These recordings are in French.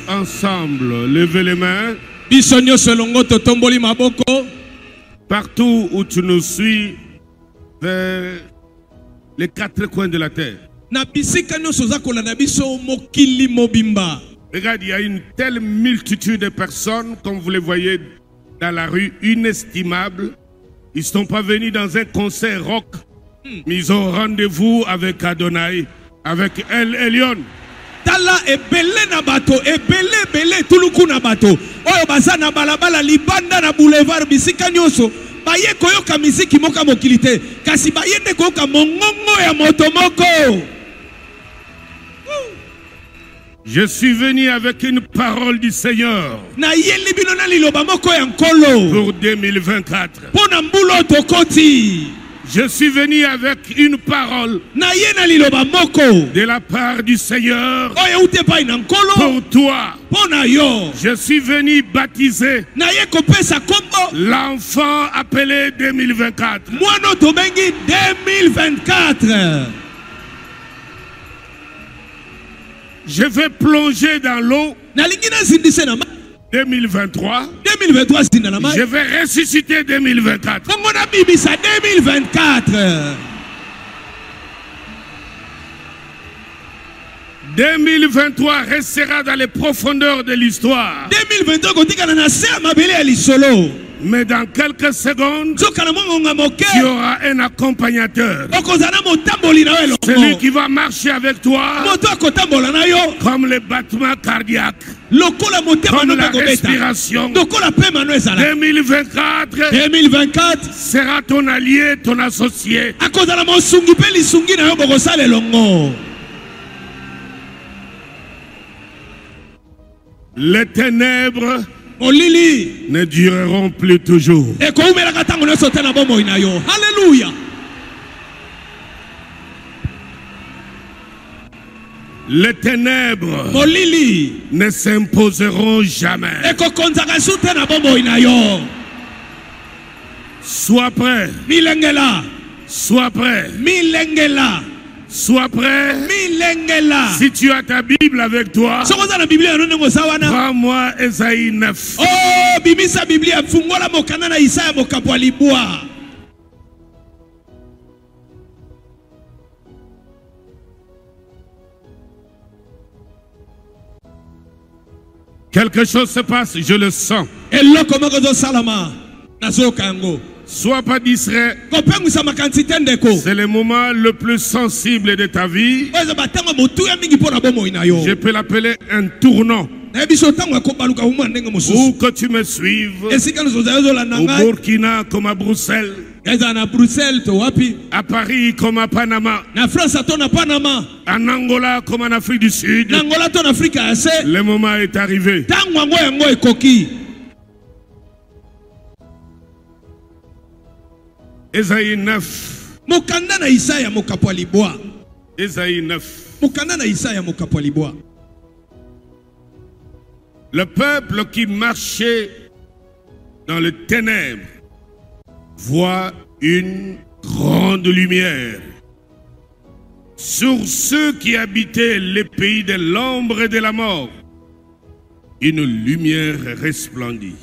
ensemble, levez les mains. Partout où tu nous suis, vers les quatre coins de la terre. Regarde, il y a une telle multitude de personnes, comme vous les voyez dans la rue, inestimable. Ils ne sont pas venus dans un concert rock, mais ils ont rendez-vous avec Adonai, avec El Elyon. Tala ebele na bato, ebele tuluku na bato. Oyo bazana balabala libanda na boulevard bisika nyoso. Baye koyoka misiki moka mokilite. Kasi baye nde koyoka mongongo ya motomoko. Je suis venu avec une parole du Seigneur pour 2024. Je suis venu avec une parole de la part du Seigneur pour toi. Je suis venu baptiser l'enfant appelé 2024. Je vais plonger dans l'eau 2023. Je vais ressusciter 2024. 2023 restera dans les profondeurs de l'histoire. Mais dans quelques secondes, tu auras un accompagnateur. Celui qui va marcher avec toi comme les battements cardiaques, comme la respiration. 2024 sera ton allié, ton associé. Les ténèbres ne dureront plus toujours. Alléluia. Les ténèbres ne s'imposeront jamais. Sois prêt. Sois prêt. Sois prêt. Si tu as ta Bible avec toi, prends-moi Ésaïe 9. Quelque chose se passe, je le sens. Sois pas distrait. C'est le moment le plus sensible de ta vie. Je peux l'appeler un tournant. Où que tu me suives, au Burkina comme à Bruxelles, à Paris comme à Panama, en Angola comme en Afrique du Sud, le moment est arrivé. Ésaïe 9. Ésaïe 9. Le peuple qui marchait dans les ténèbres voit une grande lumière. Sur ceux qui habitaient les pays de l'ombre et de la mort, une lumière resplendit.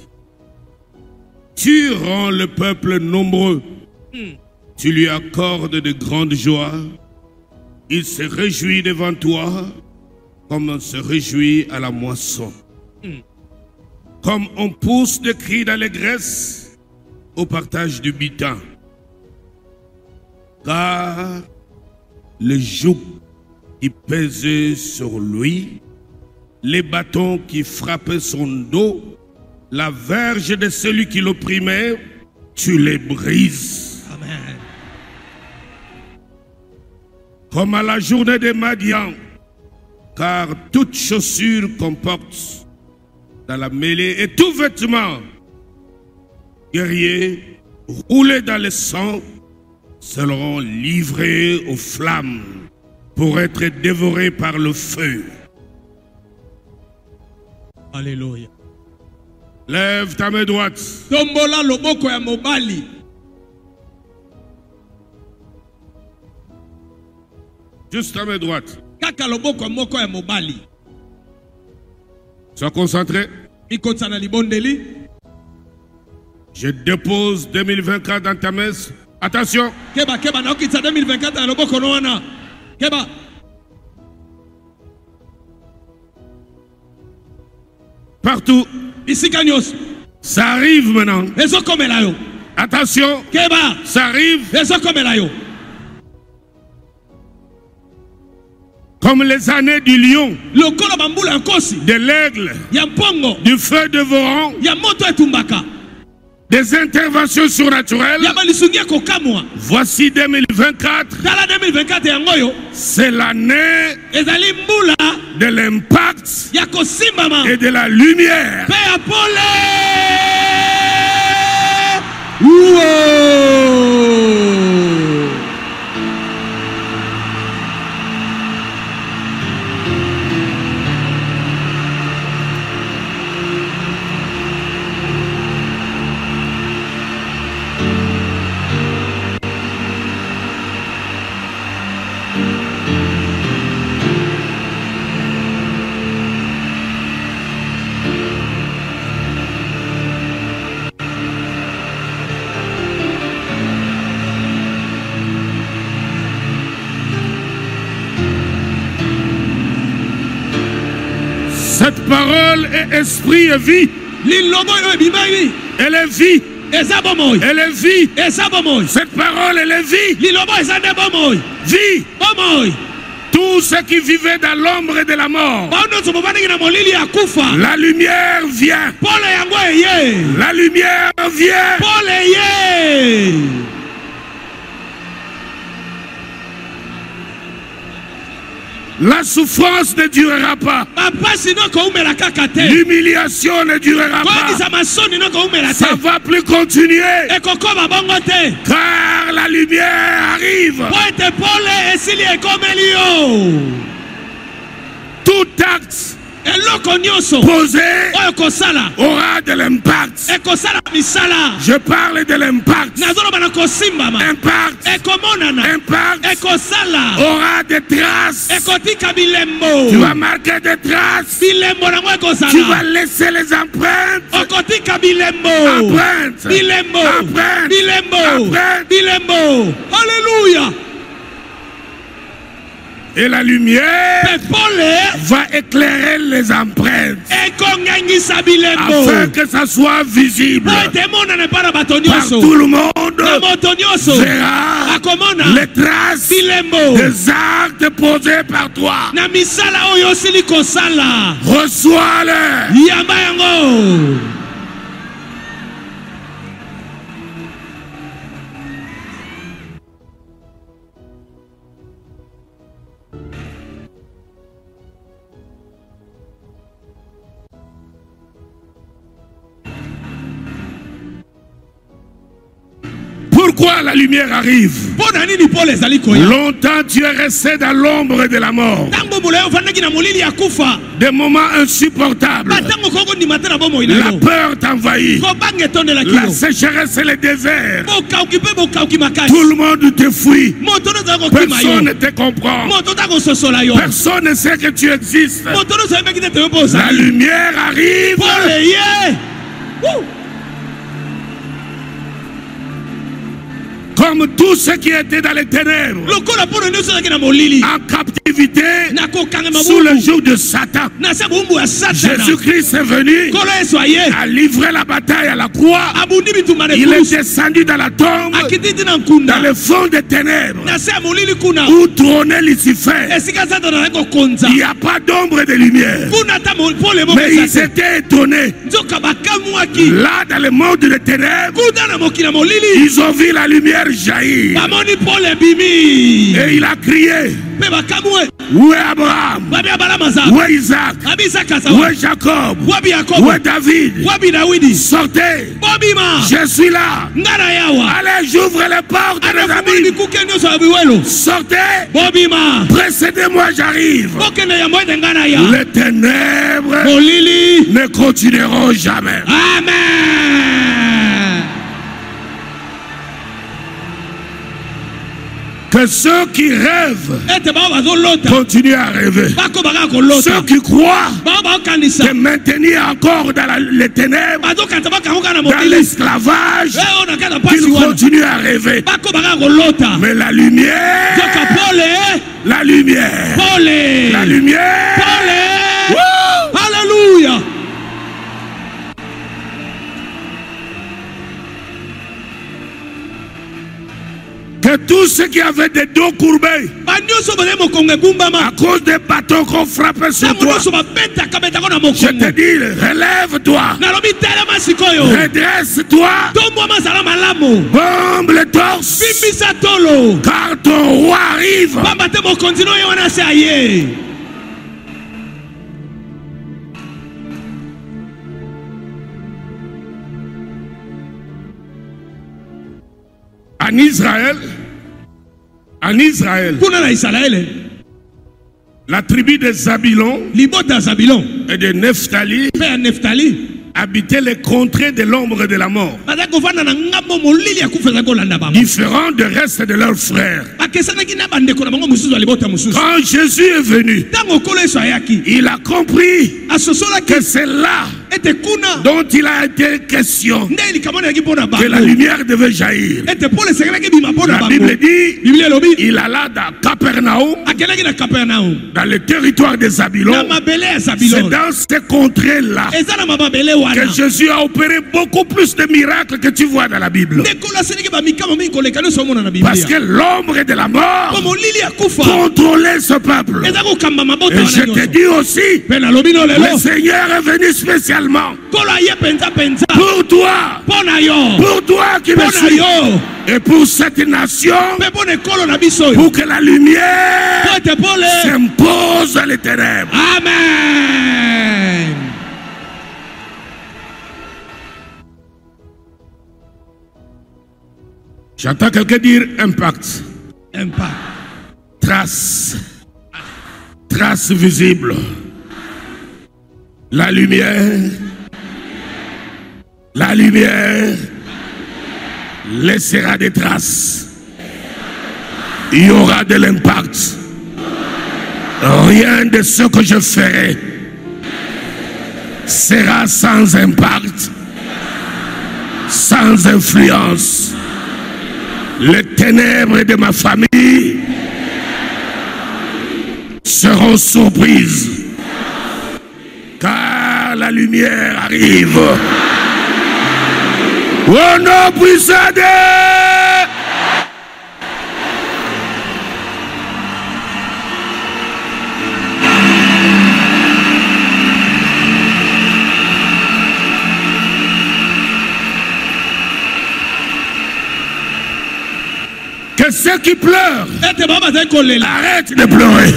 Tu rends le peuple nombreux. Tu lui accordes de grandes joies. Il se réjouit devant toi comme on se réjouit à la moisson. Comme on pousse des cris d'allégresse au partage du butin. Car le joug qui pesait sur lui, les bâtons qui frappaient son dos, la verge de celui qui l'opprimait, tu les brises. Amen. Comme à la journée de Madian, car toute chaussure comporte dans la mêlée et tout vêtement guerrier roulé dans le sang seront livrés aux flammes pour être dévorés par le feu. Alléluia. Lève ta main droite. Tombola loboko ya mobali. Juste ta main droite. Kaka loboko moko ya mobali. Sois concentré. ikotsa na libondeli. Je dépose 2024 dans ta messe. Attention. Keba keba na okitsa 2024 na loboko no wana. Keba. Partout. Bisika nyonso. Ça arrive maintenant. Ezokomela yo. Attention. Keba. Ça arrive. Ezokomela yo. Comme les années du lion, Lokolo bambula nkosi. de l'aigle, Ya mpongo. du feu dévorant, Ya moto etumbaka. des interventions surnaturelles. Ya balisungia kokamwa. Voici 2024. Tala 2024 yango yo. C'est l'année Ezali mbula de l'impact ya kosimbama. et de la lumière. Pe ya pole. Wow. Cette parole est esprit et vie. Lilobo yo ebimai. Elle est vie. Eza bomoy. Elle est vie. Eza bomoy. Cette parole, elle est vie. Lilobo eza nde bomoy. Vie. Bomoy. Tous ceux qui vivaient dans l'ombre de la mort. Baono bobani na molili ya kufa. La lumière vient. Pole yango eye. La lumière vient. Pole ye. La souffrance ne durera pas. Mapasi no koumela kaka te. L'humiliation ne durera pas. Koyebisa masoni no koumela te. Ça va plus continuer. Ekokoma bongo te. Car la lumière arrive. Po ete pole esili ekomeli yo. Tout acte Eloko nyonso posé oyo kosala aura de l'impact. ekosala misala. Je parle de l'impact. Nazoloba na kosimbama. Impact. Ekomonana. Impact Ekosala. aura des traces. Ekotika bilembo. Tu vas marquer des traces. Bilembo nango Tu vas ekosala. laisser les empreintes. Okotika bilembo. Empreintes. Bilembo. Empreintes. Bilembo. Empreintes. Bilembo. Alléluia. Et la lumière Pepole va éclairer les empreintes ekongangisa bilembo. afin que ça soit visible. Po ete emonana epai na bato Par nyonso. tout le monde Na moto nyonso verra akomona les traces bilembo des actes posés par toi. na misala oyo osili kosala. Reçois-le. Yamba yango. Pourquoi la lumière arrive? Mpona nini pole ezali koya? Longtemps tu es resté dans l'ombre de la mort. Ntango molayi ofandaki na molili ya kufa. Des moments insupportables. Batango kokondima te na bomoi na La yo. peur t'envahit. Kobanga etondelaki La yo. sécheresse et le désert. Bokauki mpe bokauki makasi. Tout le monde te fuit. Moto nyonso azali kokima yo. Personne ne te comprend. Moto ta kososola yo. Personne ne sait que tu existes. Moto nyonso ayebeki te te yo mpe La ozali. lumière arrive. Pole ye. Woo! Comme tous ceux qui étaient dans les ténèbres, Lokola pole nyonso ezalaki na molili. en captivité, Na kokanga sous le mabubu. joug de Satan. Na se bumbu ya Satana. Jésus-Christ est venu, Kolo Yesu aye. a livré la bataille à la croix. Abundi bitumba na Il est ekulusu. descendu dans la tombe, Akititi na dans nkunda. le fond des ténèbres, Na se ya molili kuna. où trônait Lucifer. Esika Satana azali kokonza. Il n'y a pas d'ombre de lumière. Kuna ata pole moko Mais ils eza te. étaient étonnés. Nzoka bakamwaki. Là, dans le monde des ténèbres, Kuna na mokili ya molili. ils ont vu la lumière jaillir. Bamoni pole bimi. Et il a crié, Mpe bakamwe. où est Abraham? Babi abala maza. Où est Isaac? Babi Isaka Où zawa. est Jacob? Wabi Où Yakobo. est David? Wabi Dawidi. Sortez, Bobima. je suis là. Ngana yawa. Allez, j'ouvre les portes des Anafumuli amis. bikuke nyonso ya biwelo. Sortez, Bobima. précédez-moi, j'arrive. Bokende ya moede ngana ya. Les ténèbres Molili. ne continueront jamais. Amen. Que ceux qui rêvent continuent à rêver. Ceux qui croient de maintenir encore dans les ténèbres, dans l'esclavage, qu'ils continuent à rêver. Mais la lumière, la lumière, la lumière. Alléluia. Que tous ceux qui avaient des dos courbés à cause des bâtons qu'on frappait sur toi, je te dis, relève-toi, redresse-toi, bombe le torse, car ton roi arrive. En Israël, la tribu de Zabulon et de Nephtali habitaient les contrées de l'ombre de la mort, différents du reste de leurs frères. Quand Jésus est venu, il a compris que c'est là dont il a été question que la lumière devait jaillir. La Bible dit, il alla dans Capernaum, dans le territoire de Zabulon. C'est dans ces contrées-là que Jésus a opéré beaucoup plus de miracles que tu vois dans la Bible. Parce que l'ombre de la mort contrôlait ce peuple. Et je te dis aussi, le Seigneur est venu spécialement pour toi qui me suis, et pour cette nation, pour que la lumière s'impose dans les ténèbres. Amen. J'entends quelqu'un dire impact. Impact. Trace. Trace visible. La lumière. La lumière laissera des traces. Il y aura de l'impact. Rien de ce que je ferai sera sans impact, sans influence. Les ténèbres de ma famille seront surprises, car la lumière arrive. Au nom puissant de... Que ceux qui pleurent arrêtent de pleurer.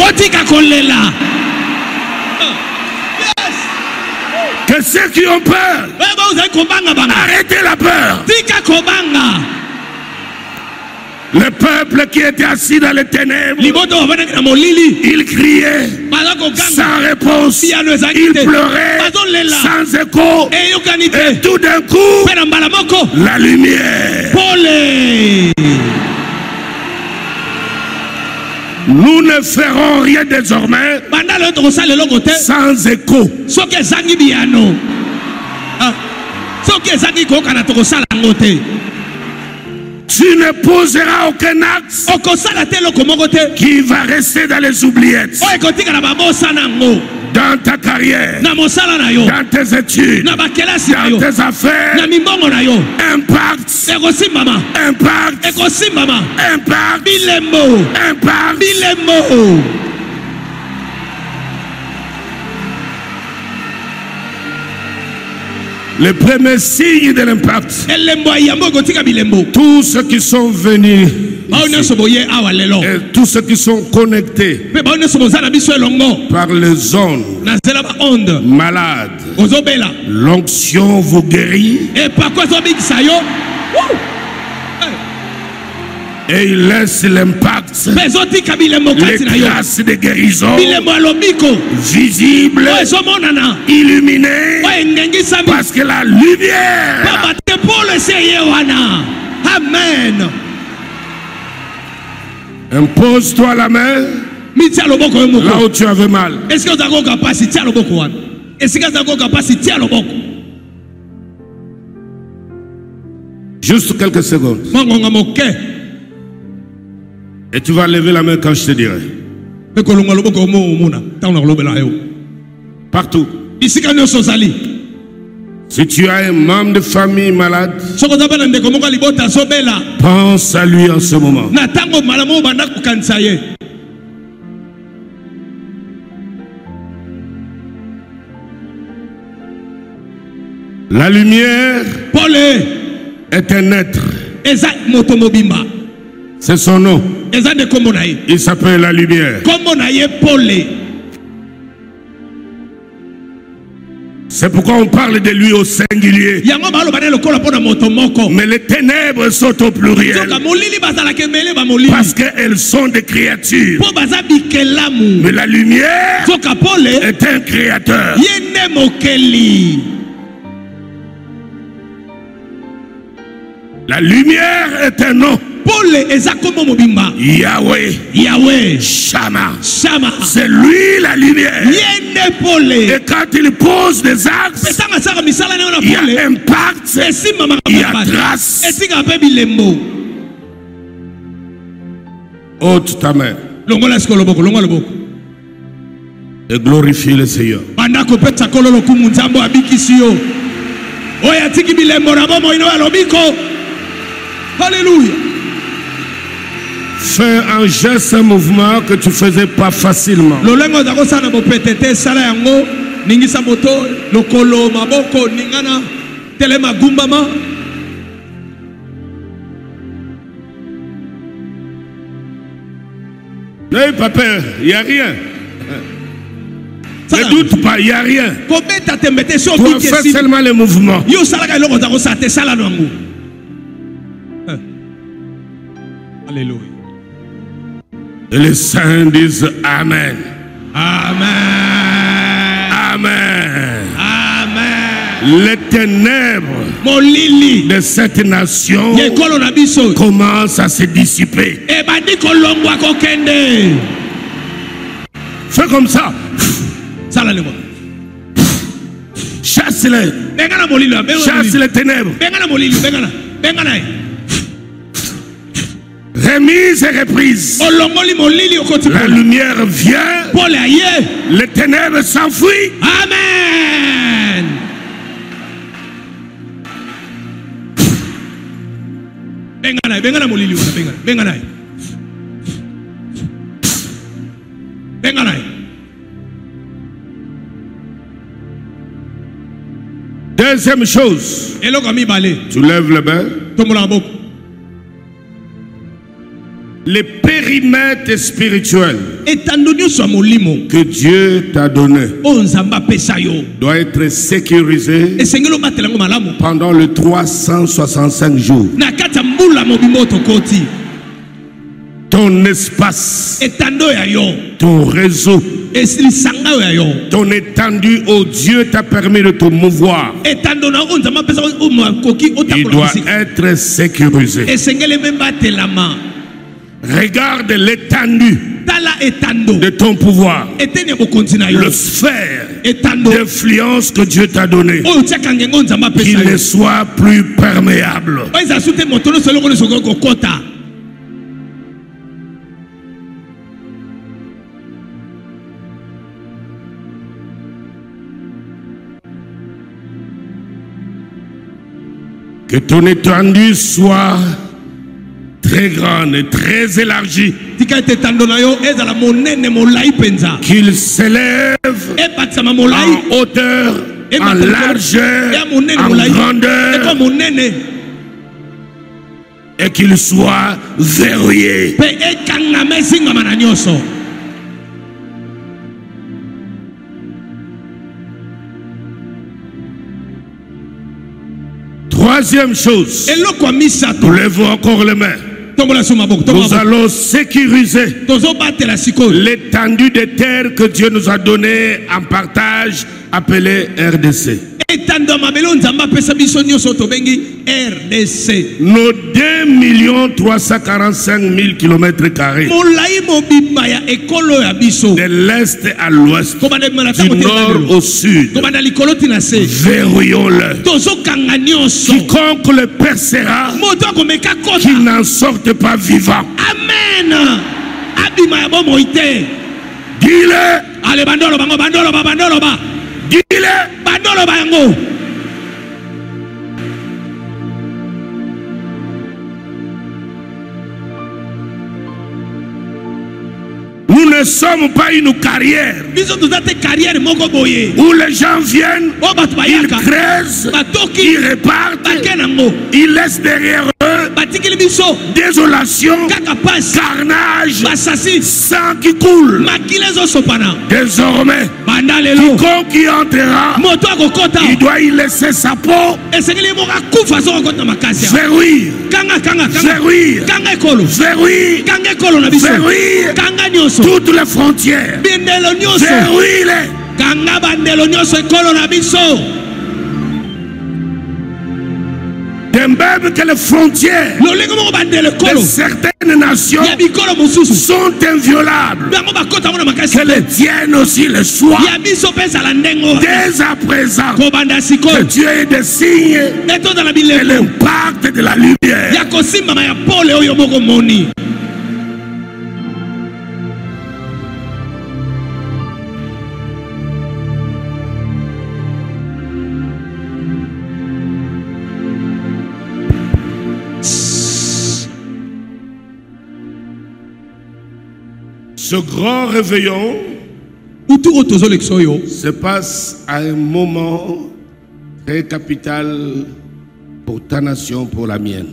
Que ceux qui ont peur arrêtez la peur. Le peuple qui était assis dans les ténèbres, il criait sans réponse, il pleurait sans écho, et tout d'un coup, la lumière. Nous ne ferons rien désormais sans écho. Tu ne poseras aucun acte qui va rester dans les oubliettes. Dans ta carrière, dans tes études, dans tes affaires, impact, impact, impact, impact. Le premier signe de l'impact, tous ceux qui sont venus ici, et tous ceux qui sont connectés par les ondes malades, l'onction vous guérit et il laisse l'impact, les traces de guérison visibles, illuminées, parce que la lumière. Amen. Impose-toi la main là où tu avais mal. Est-ce que tu as capacité à l'oboko? Est-ce que tu as capacité à l'oboko? Juste quelques secondes. Et tu vas lever la main quand je te dirai. Partout. Si tu as un membre de famille malade, pense à lui en ce moment. La lumière est un être. C'est son nom. Il s'appelle la lumière. C'est pourquoi on parle de lui au singulier. Mais les ténèbres sont au pluriel. Parce qu'elles sont des créatures. Mais la lumière est un créateur. La lumière est un nom. Yahweh, Shama. C'est lui la lumière. Et quand il pose des axes, il y a impact, il y a trace. Ôte ta main et glorifie le Seigneur. Alléluia. Fais un geste, un mouvement que tu ne faisais pas facilement. N'ayez pas peur, il n'y a rien. Ne doute pas, il n'y a rien. Tu as fait seulement les mouvements. Alléluia. Et les saints disent Amen. Amen. Amen. Amen. Les ténèbres de cette nation commencent à se dissiper. Fais comme ça. Chasse-les. Chasse les ténèbres. Remise et reprise. La lumière vient. Les ténèbres s'enfuient. Amen. Deuxième chose, tu lèves les mains. Les périmètres spirituels que Dieu t'a donné doivent être sécurisés pendant les 365 jours. Ton espace, ton réseau, ton étendue où Dieu t'a permis de te mouvoir, il doit être sécurisé. Regarde l'étendue de ton pouvoir, le sphère d'influence que Dieu t'a donné, qu'il ne soit plus perméable. Que ton étendue soit très grande et très élargie, qu'il s'élève en hauteur, en largeur, en grandeur, et qu'il soit verrouillé. Troisième chose, nous levons encore les mains. Nous allons sécuriser l'étendue des terres que Dieu nous a données en partage, appelée RDC. etando mabelo nzamba pesa biso nyoso to bengi RDC. Nos 2 345 000 km². Molai mobimba ya ekolo ya biso. De l'est à l'ouest, du nord au sud. Verrouillons-le. Quiconque le percera, qu'il n'en sorte pas vivant. Amen. Dis-le. Allez, bandolo, bandolo, bandolo, ba. Dis-le. Bandolo, bango. Nous ne sommes pas une carrière où les gens viennent, ils creusent, ils répartent, ils laissent derrière eux désolation, carnage, sang qui coule. Désormais, quiconque y entrera, il doit y laisser sa peau. Verrouille, verrouille, verrouille toutes les frontières. Verrouille-les. De même que les frontières de certaines nations sont inviolables, que les tiennes aussi le soient. Dès à présent, que Dieu ait des signes et l'impact de la lumière. Ce grand réveillon se passe à un moment très capital pour ta nation, pour la mienne.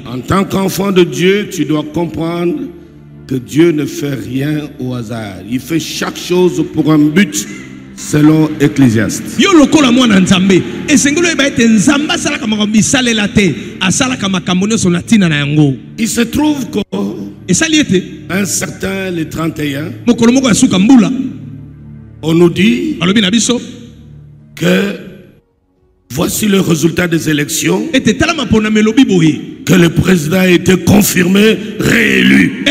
En tant qu'enfant de Dieu, tu dois comprendre que Dieu ne fait rien au hasard. Il fait chaque chose pour un but, selon Ecclésiaste. Il se trouve qu'un certain le 31, on nous dit que voici le résultat des élections, que le président a été confirmé, réélu.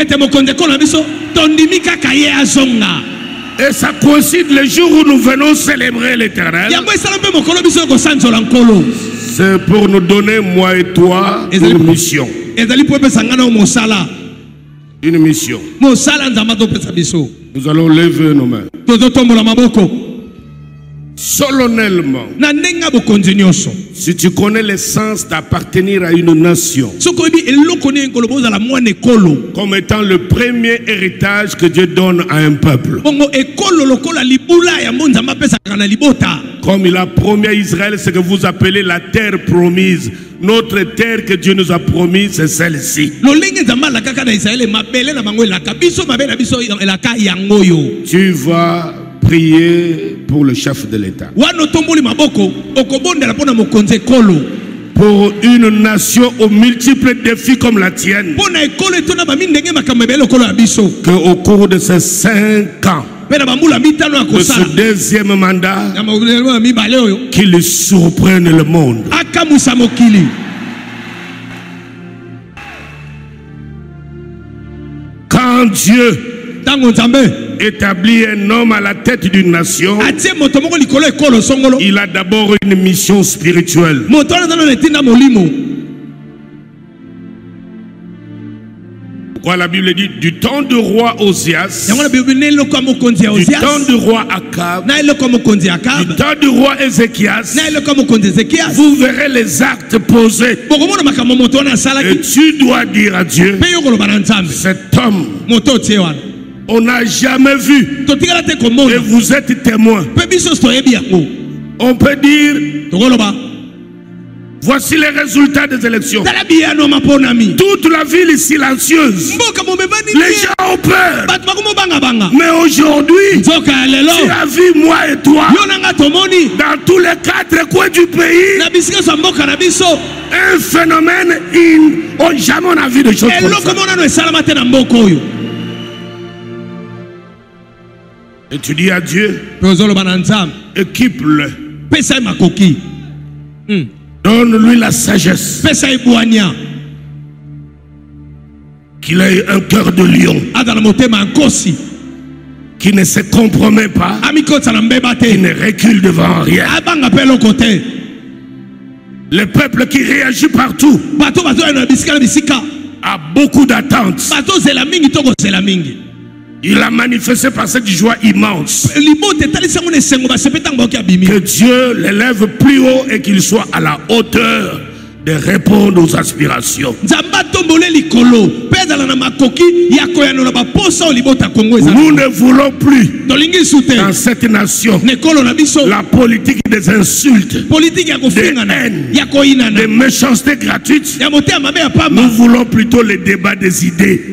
Et ça coïncide le jour où nous venons célébrer l'Éternel. C'est pour nous donner, moi et toi, une mission. Une mission. Nous allons lever nos mains. Solennellement, si tu connais l'essence d'appartenir à une nation comme étant le premier héritage que Dieu donne à un peuple, comme il a promis à Israël ce que vous appelez la terre promise, notre terre que Dieu nous a promise, c'est celle-ci. Tu vas prier pour le chef de l'État, pour une nation aux multiples défis comme la tienne, qu'au cours de ces 5 ans de ce deuxième mandat, qu'il surprenne le monde. Quand Dieu établit un homme à la tête d'une nation, il a d'abord une mission spirituelle. Pourquoi la Bible dit du temps du roi Osias, du temps du roi Akab, du temps du roi Ézéchias, vous verrez les actes posés. Et tu dois dire à Dieu, cet homme, on n'a jamais vu, et vous êtes témoin. On peut dire, voici les résultats des élections. Toute la ville est silencieuse. Les gens ont peur. Mais aujourd'hui, tu as vu moi et toi, dans tous les 4 coins du pays, un phénomène, jamais on a vu de choses comme ça. Et tu dis à Dieu, équipe-le. Donne-lui la sagesse. Qu'il ait un cœur de lion. Qui ne se compromet pas. Qui ne recule devant rien. Le peuple qui réagit partout a beaucoup d'attentes. Il a manifesté par cette joie immense. Que Dieu l'élève plus haut et qu'il soit à la hauteur de répondre aux aspirations. Nous ne voulons plus dans cette nation la politique des insultes, des haines, des méchancetés gratuites. Nous voulons plutôt le débat des idées.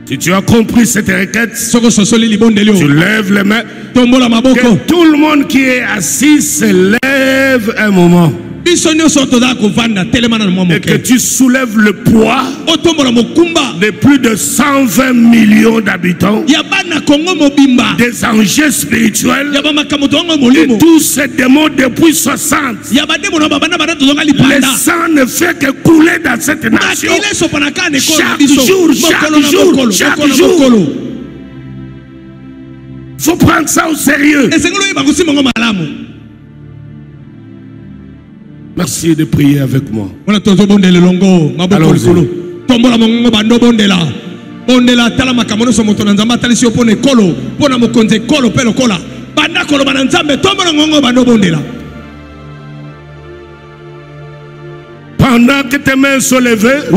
Si tu as compris cette requête, tu lèves les mains. Que tout le monde qui est assis se lève un moment. Et que tu soulèves le poids de plus de 120 millions d'habitants, des enjeux spirituels et tous ces démons depuis 60. Le sang ne fait que couler dans cette nation. Chaque jour. Il faut prendre ça au sérieux. Merci de prier avec moi. Pendant que tes mains sont levées,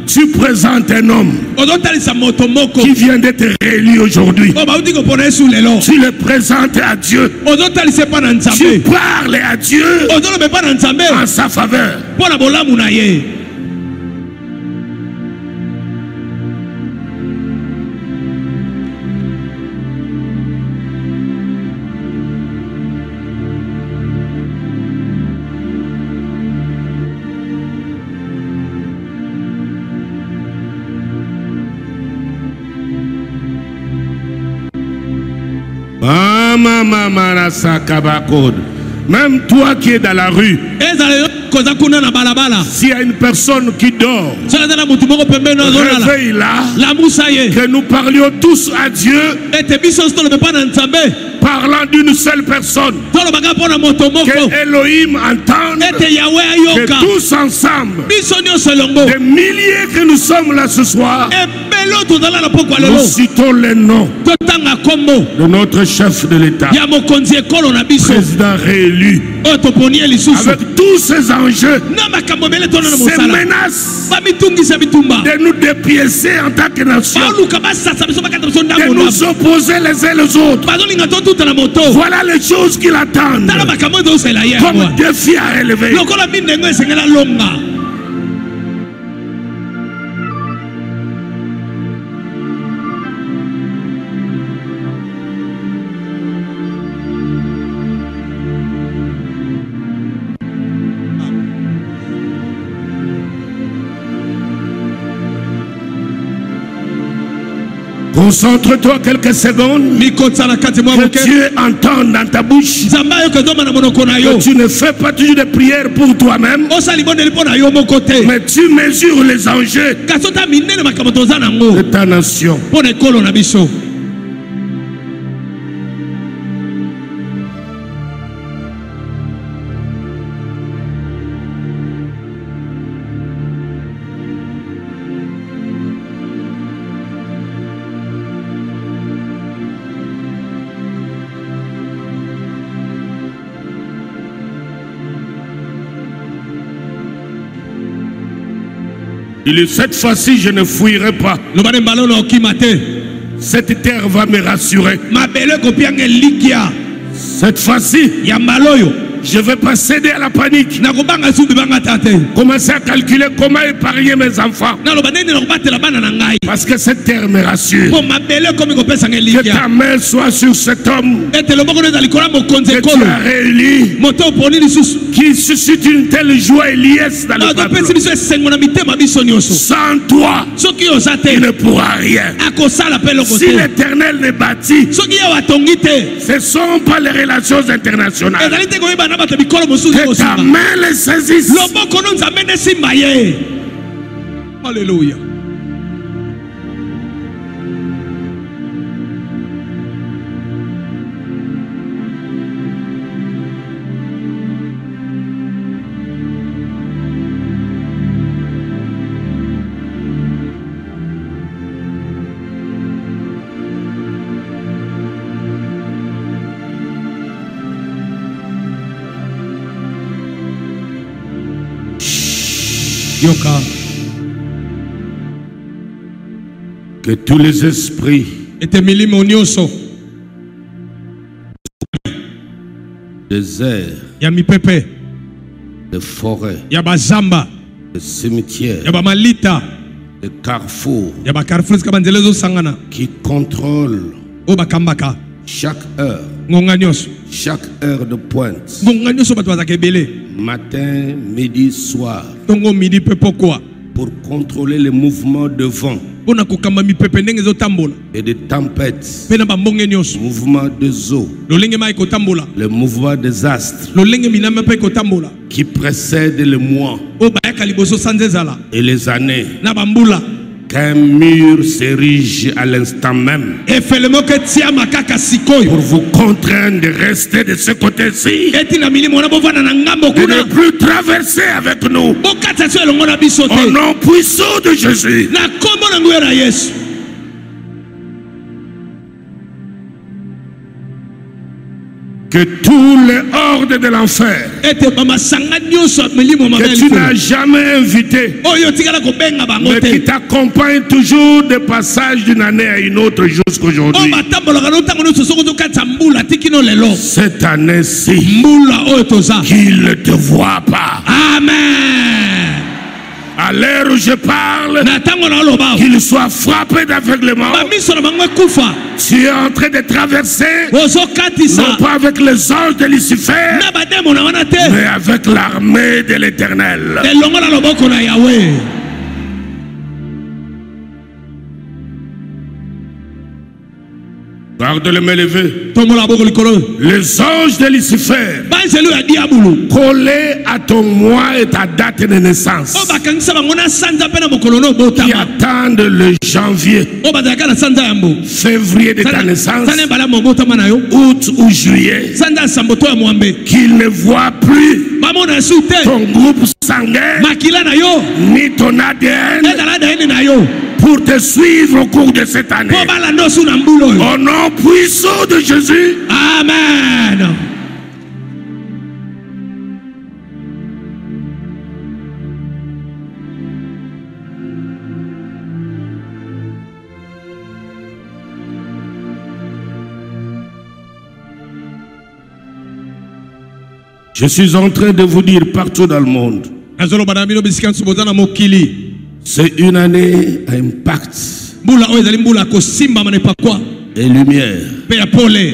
tu présentes un homme qui vient d'être réélu aujourd'hui. Tu le présentes à Dieu. Tu parles à Dieu en sa faveur. Même toi qui es dans la rue, s'il y a une personne qui dort, réveille-la, que nous parlions tous à Dieu, parlant d'une seule personne, que Elohim entende, que tous ensemble, des milliers que nous sommes là ce soir, nous citons les noms de notre chef de l'État, président réélu, avec tous ces enjeux, ces menaces de nous dépiécer en tant que nation, de nous opposer les uns les autres. Voilà les choses qui l'attendent comme défi à relever. Concentre-toi quelques secondes. Que Dieu entende dans ta bouche que tu ne fais pas toujours de prières pour toi-même, mais tu mesures les enjeux de ta nation. Il dit, cette fois-ci, je ne fuirai pas. Cette terre va me rassurer. Cette fois-ci, je ne vais pas céder à la panique. nakobanga subi banga tate Commencez à calculer comment épargner mes enfants. naloba nini nakobatela bana na ngai Parce que cette terre me rassure. po mabele komi kopesa ngai Que likia ta main soit sur cet homme ete loboko neza likolo ya mokonzi que tu ekolo as réuni, moto oponi lisusu qui suscite une telle joie et liesse dans le topesi peuple. biso esengo na mitema biso nyonso Sans toi, soki oza tu te ne pourras rien. akosala mpe eloko Si te l'Éternel ne bâtit, soki ye atongi te ce ne sont pas les relations internationales. ezali te koyeba na bato bikolo mosusu Que ta kosimba main les saisisse. loboko no nzambe nde esimba ye alleluya yoka Que tous les esprits ete milimo nyonso des airs, ya mipepe des forêts, ya bazamba des cimetières, ya bamalita des carrefours ya bacarrefour esika banzela ezosangana qui contrôlent oyo bakambaka chaque heure de pointe, ngonga nyonso bato bazaka ebele matin, midi, soir, ntongo midi mpe pokwa pour contrôler les mouvements de vent mpona kokamba mipepe ndenge ezotambola et de tempêtes, mpe na bambonge nyonso mouvements des eaux, lolenge mai ekotambola le mouvement des astres lolenge minamba mpe ekotambola qui précèdent les mois oyo bayaka liboso sanza ezala et les années. na bambula Qu'un mur s'érige à l'instant même efele moko etiama kaka sikoyo pour vous contraindre de rester de ce côté-ci etina milimo wana bovanda na ngambo et kuna ne plus traverser avec nous. bokata so elongo na biso Au te nom puissant de Jésus. na kombo na nguya na yesu Que tous les hordes de l'enfer ete bamasanga nyonso ya milimo que mabe tu n'as jamais invité, oyo otikala kobenga bango mais qui te t'accompagnent toujours de passage d'une année à une autre oyo jusqu'aujourd'hui. batambolaka no ntango nyonso soki ozokatisa mbula tikino lelo Cette année-ci, mbula oyo toza qu'ils ne te voient pas. amen À l'heure où je parle, na ntango na oloba qu'ils soient frappés d'aveuglement. bamiso na bango ekufa Tu es en train de traverser, ozokatisa non pas avec les anges de Lucifer, na bademo na wana te mais avec l'armée de l'Éternel. elongo na loboko na yawe Garde les mains levées. tomola boko likolo Les anges de Lucifer banzelu ya diabulu collés à ton mois et ta date de naissance, oyo bakangisa bango na sanza mpe na mokolo no qui obotama attendent le janvier, oyo bazalaka na sanza yambo février de ta naissance, sanza ebala mobotama na yo août ou juillet, sanza ya sambo to ya mwambe qu'ils ne voient plus bamona su te ton groupe sanguin makila na yo ni ton ADN ezala dayene na yo pour te suivre au cours de cette année. mpo balanda osu na mbula oyo Au nom puissant de Jésus, amen je suis en train de vous dire partout dans le monde, nazoloba na bino bisika nyonso boza na mokili c'est une année à impact mbula oyo ezali mbula ya kosimbama na epakwa et lumière. mpe ya pole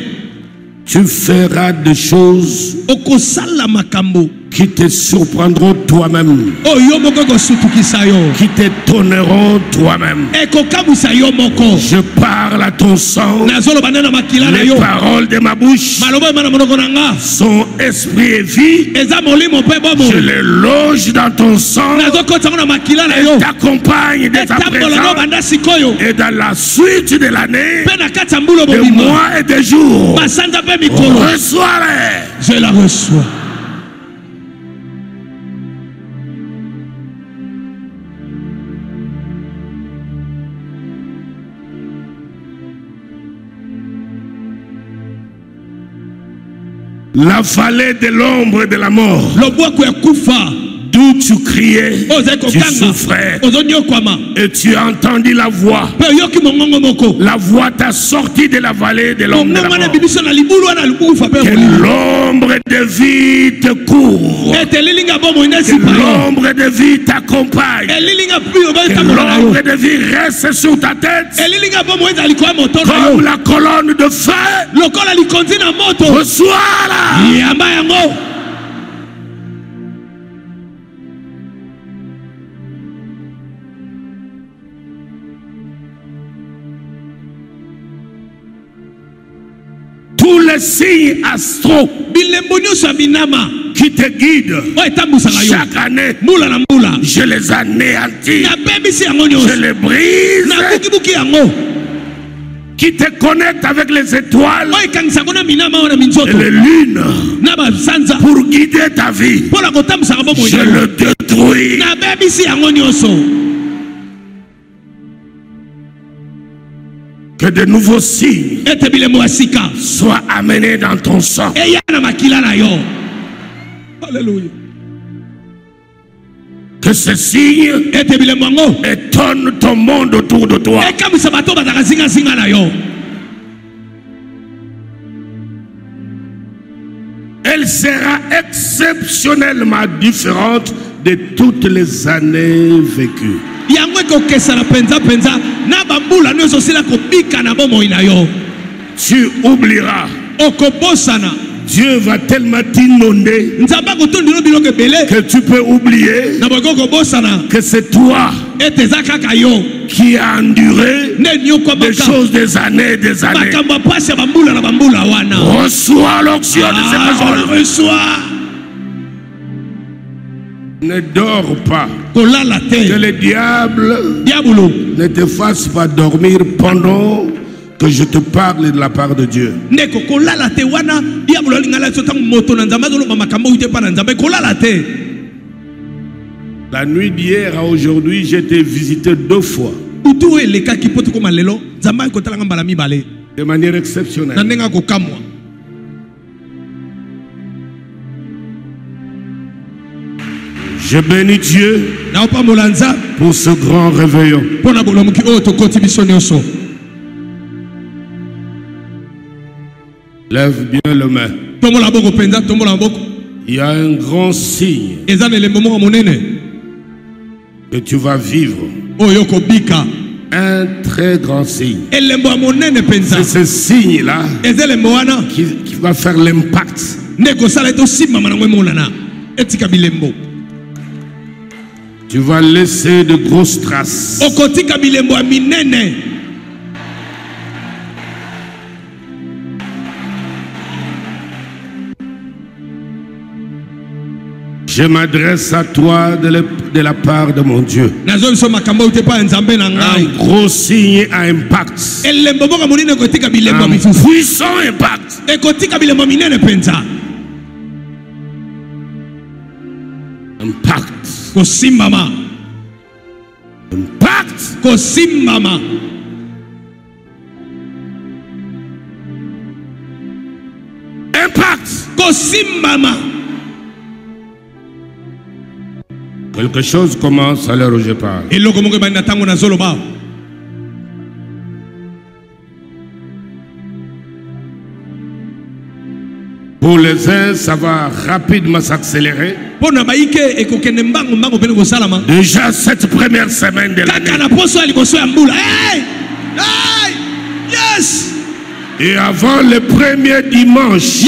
Tu feras des choses okosala makambo qui te surprendront toi-même, oyo yo moko ekosutukisa yo qui t'étonneront toi-même. ekokamwisa yo moko Je parle à ton sang, nazoloba nde na makila na les yo paroles de ma bouche, maloba ema na monoko na nga son esprit et vie. eza molimo mpe bomo Je les loge dans ton sang, nazokota ngo na makila na yo t'accompagne dès à etambola no présent banda sikoyo et dans la suite de l'année, mpe na kati ya mbula des bobima mois et des jours. basanza mpe mikolo Reçois-les. je la reçois La vallée de l'ombre de la mort, lobwako ya kufa d'où tu criais, tu souffrais, et tu as entendu la voix. La voix t'a sorti de la vallée de l'ombre de la mort. Que l'ombre de vie te court. Que l'ombre de vie t'accompagne. Que l'ombre de vie reste sur ta tête. Comme la colonne de feu. Reçois-la. Tous les signes astro qui te guident chaque année, je les anéantis, je les brise. Qui te connecte avec les étoiles et les lunes pour guider ta vie, je le détruis. Que de nouveaux signes soient amenés dans ton sang. Alléluia. Que ces signes étonnent ton monde autour de toi. Elle sera exceptionnellement différente de toutes les années vécues. Tu oublieras. Dieu va tellement t'inonder que tu peux oublier que c'est toi qui as enduré des choses des années et des années. Reçois l'onction de ces paroles. Ne dors pas. Que le diable ne te fasse pas dormir pendant que je te parle de la part de Dieu. La nuit d'hier à aujourd'hui, j'ai été visité 2 fois. De manière exceptionnelle. Je bénis Dieu pour ce grand réveillon. Lève bien le main. Il y a un grand signe que tu vas vivre. Un très grand signe. C'est ce signe-là qui va faire l'impact. Tu vas laisser de grosses traces. Je m'adresse à toi de la part de mon Dieu. Un gros signe à impact. Un puissant impact. Impact. Impact. Quelque chose commence à l'heure où je parle. Pour les uns, ça va rapidement s'accélérer. Déjà cette première semaine de l'année. Et avant le premier dimanche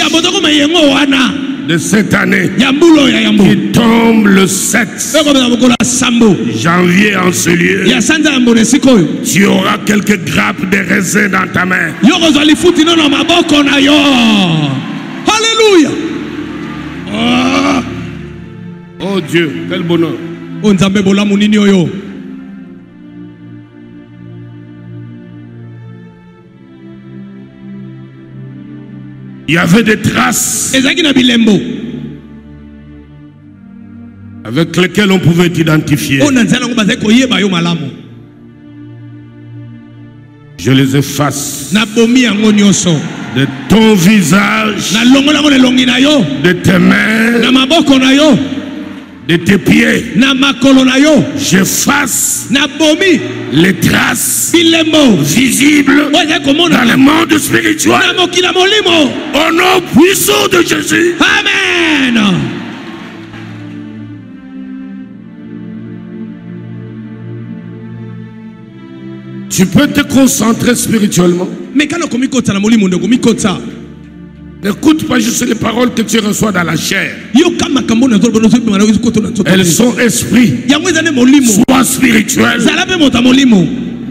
de cette année, qui tombe le 7 janvier en ce lieu, tu auras quelques grappes de raisin dans ta main. Alléluia. Oh Dieu, quel bonheur. Il y avait des traces avec lesquelles on pouvait t'identifier. Je les efface de ton visage, de tes mains, de tes pieds. na makolo na yo J'efface na bomi les traces bilembo visibles oza dans komona le monde spirituel. na mokila molimo. Au nom puissant de Jésus. Amen. Tu peux te concentrer spirituellement. Mais quand on mikota na molimo ndeko mikota N'écoute pas juste les paroles que tu reçois dans la chair. yo kama kambo na zolo bono na koto na nzoto Elles sont esprits, yango ezane molimo soit spirituels, zala pe mota molimo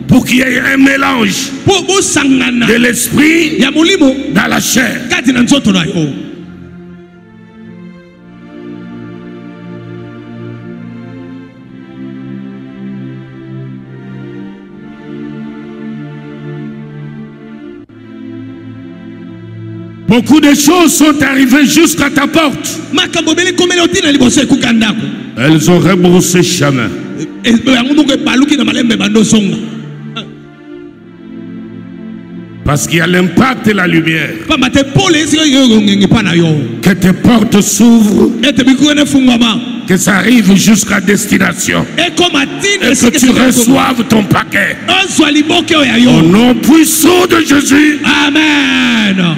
pour qu'il y ait un mélange po bo sangana de l'esprit ya molimo dans la chair. kati na nzoto na yo. Beaucoup de choses sont arrivées jusqu'à ta porte. Makambo bele komela otina liboso ekuka ndako Elles ont rebroussé chemin. yango moko ebaluki na malembe bando songa Parce qu'il y a l'impact et la lumière. pamba te pole esi yo ngenge pa na yo Que tes portes s'ouvrent, ete bikuene fungwama que ça arrive jusqu'à destination. ekoma tina Et que tu reçoives ton paquet. ozwa liboke oyo ya Au yo. nom puissant de Jésus. Amen.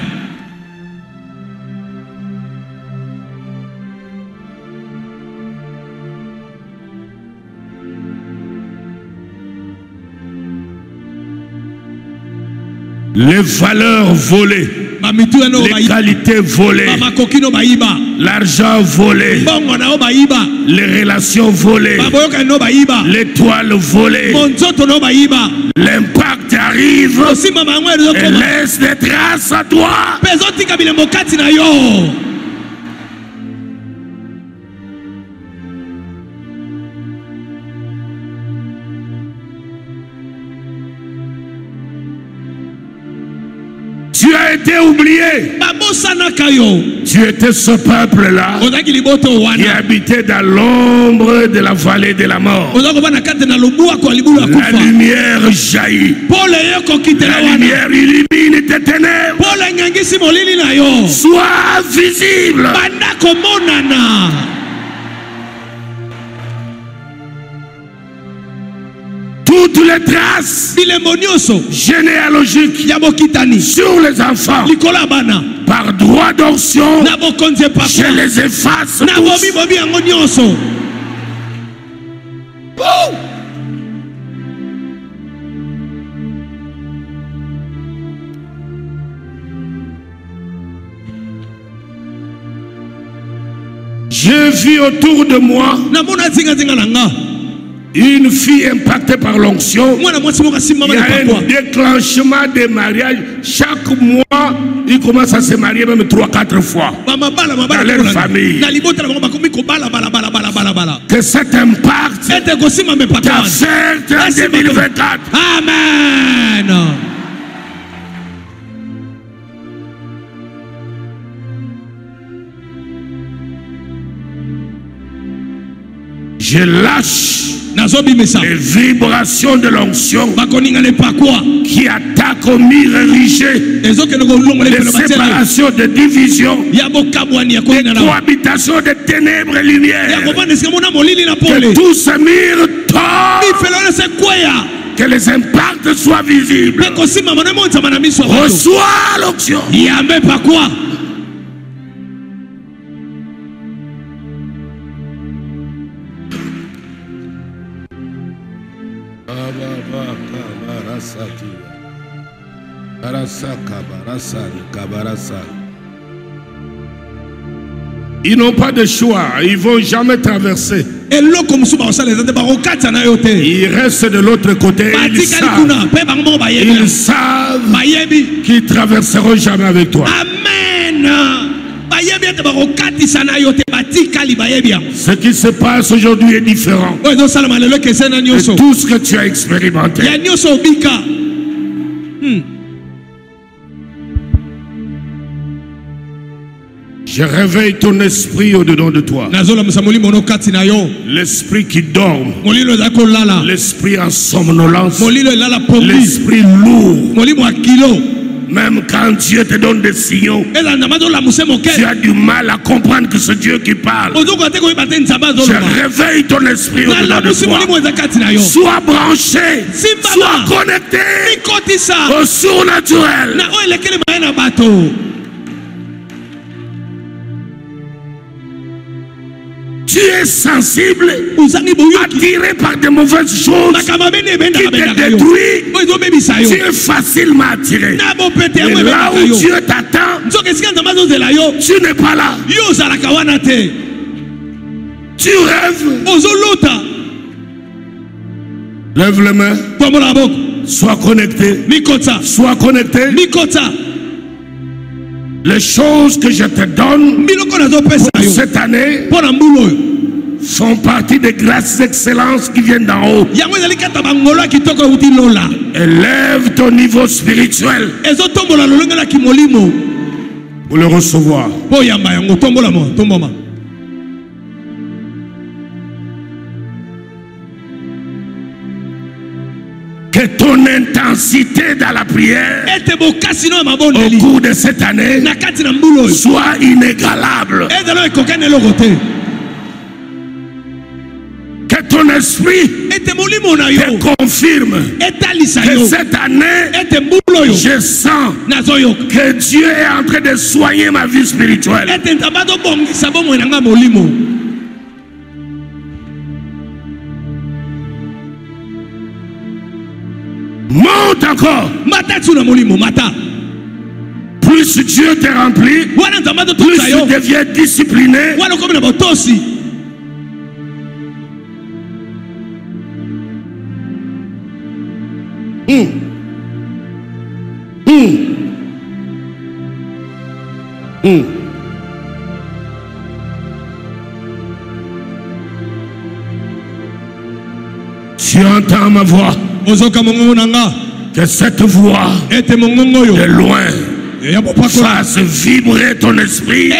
Les valeurs volées, les qualités volées, l'argent volé, les relations volées, l'étoile volée, l'impact arrive et laisse des traces à toi. Tu as été oublié. Tu étais ce peuple-là qui habitait dans l'ombre de la vallée de la mort. La lumière jaillit. La lumière illumine tes ténèbres. Sois visible. Toutes les traces généalogiques sur les enfants par droit d'onction, je les efface tous. J'ai vu autour de moi une fille impactée par l'onction. Il y a un déclenchement des mariages. Chaque mois, ils commencent à se marier même 3-4 fois dans leur famille. Que cet impact t'affecte en 2024. Amen. Je lâche les vibrations de l'onction qui attaquent au mur érigé, les séparations, de divisions, de cohabitation de ténèbres et lumière. Que tout ce mur tombe, que les impacts soient visibles. Reçois l'onction. Ils n'ont pas de choix, ils ne vont jamais traverser. Ils restent de l'autre côté. Ils savent qu'ils ne traverseront jamais avec toi. Amen. Ce qui se passe aujourd'hui est différent de tout ce que tu as expérimenté. Je réveille ton esprit au-dedans de toi. L'esprit qui dort. L'esprit en somnolence. L'esprit lourd. Même quand Dieu te donne des signaux, tu as du mal à comprendre que c'est Dieu qui parle. Je réveille ton esprit au-dedans de toi. Sois branché, sois connecté au surnaturel. Tu es sensible, attiré par de mauvaises choses qui te détruisent. Tu es facilement attiré. Et là où Dieu t'attend, tu n'es pas là. Tu rêves. Lève les mains. Sois connecté. Sois connecté. Les choses que je te donne pour cette année font partie des grâces d'excellence qui viennent d'en haut. Élève ton niveau spirituel pour le recevoir. Que ton intensité dans la prière au cours de cette année soit inégalable. Que ton esprit te confirme que cette année, je sens que Dieu est en train de soigner ma vie spirituelle. Monte encore. Plus Dieu te remplit, plus tu deviens discipliné. Tu entends ma voix. Que cette voix de loin fasse vibrer ton esprit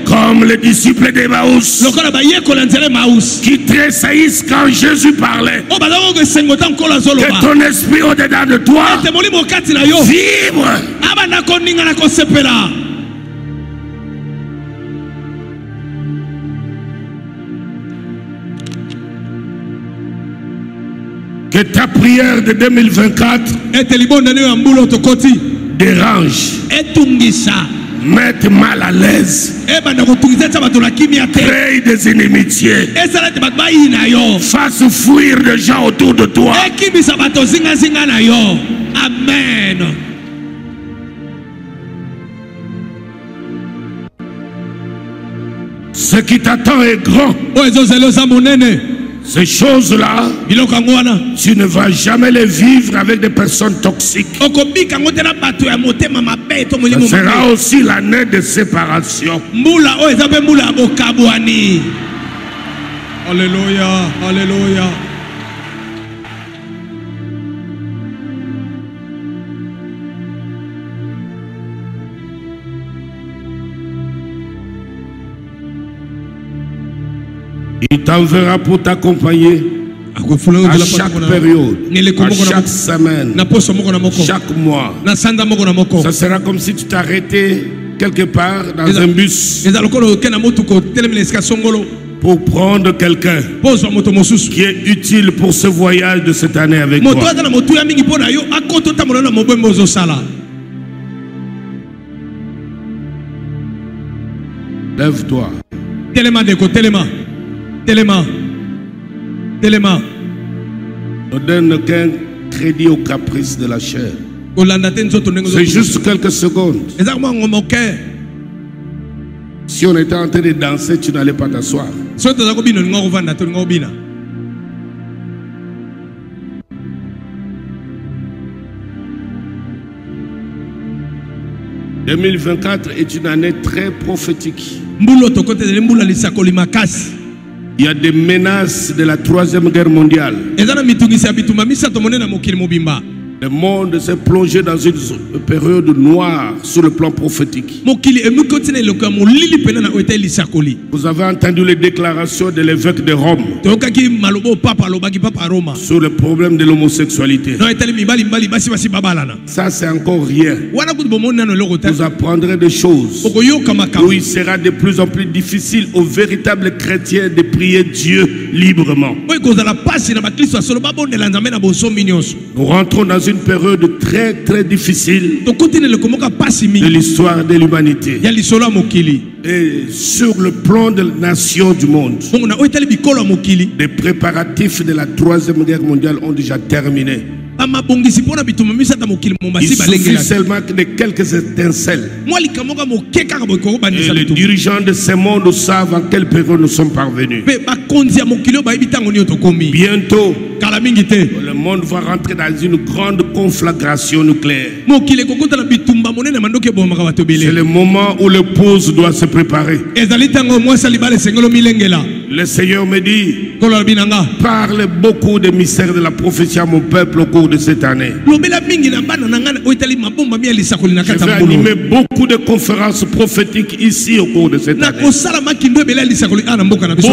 comme les disciples d'Emmaüs qui tressaillissent quand Jésus parlait. Que ton esprit au-dedans de toi vibre. Que ta prière de 2024 dérange, mette mal à l'aise, crée des inimitiés, fasse fuir des gens autour de toi. Amen. Ce qui t'attend est grand. Ces choses-là, tu ne vas jamais les vivre avec des personnes toxiques. Ce sera aussi l'année de séparation. Alléluia, alléluia. Il t'enverra pour t'accompagner à chaque période, à chaque semaine, chaque mois. Ça sera comme si tu t'arrêtais quelque part dans un bus pour prendre quelqu'un qui est utile pour ce voyage de cette année avec toi. Lève-toi. Ne donne qu'un crédit au caprice de la chair. C'est juste quelques secondes. Si on était en train de danser, tu n'allais pas t'asseoir. 2024 est une année très prophétique. Il y a des menaces de la 3e guerre mondiale. Le monde s'est plongé dans une période noire sur le plan prophétique. Vous avez entendu les déclarations de l'évêque de Rome sur le problème de l'homosexualité. Ça, c'est encore rien. Vous apprendrez des choses où il sera de plus en plus difficile aux véritables chrétiens de prier Dieu librement. Nous rentrons dans une période très très difficile de l'histoire de l'humanité. Et sur le plan de la nation du monde, les préparatifs de la 3e guerre mondiale ont déjà terminé. Il suffit seulement de quelques étincelles. Et les dirigeants de ce monde savent en quelle période nous sommes parvenus. Bientôt, le monde va rentrer dans une grande conflagration nucléaire. C'est le moment où l'épouse doit se préparer. Le Seigneur me dit, parle beaucoup des mystères de la prophétie à mon peuple au cours de cette année. Je vais animer beaucoup de conférences prophétiques ici au cours de cette année.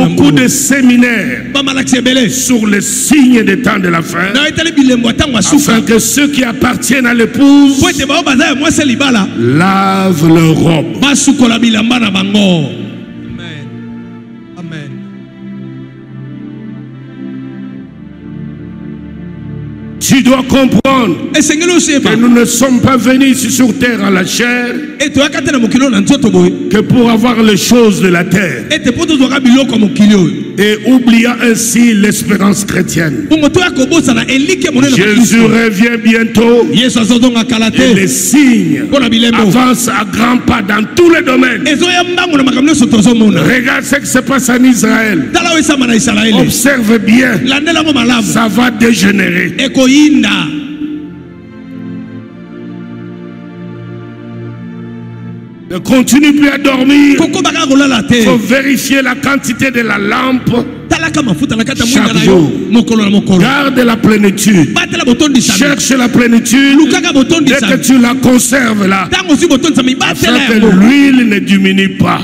Beaucoup de séminaires sur les signes des temps de la fin, afin que ceux qui appartiennent à l'épouse lavent leur robe. Tu dois comprendre que nous ne sommes pas venus ici sur terre à la chair que pour avoir les choses de la terre, et oubliant ainsi l'espérance chrétienne. Jésus revient bientôt et les signes avancent à grands pas dans tous les domaines. Regarde ce qui se passe en Israël. Observe bien, ça va dégénérer. Ne continue plus à dormir. Il faut vérifier la quantité de la lampe chaque jour. Garde la plénitude. Cherche la plénitude. Dès que tu la conserves là, afin que l'huile ne diminue pas.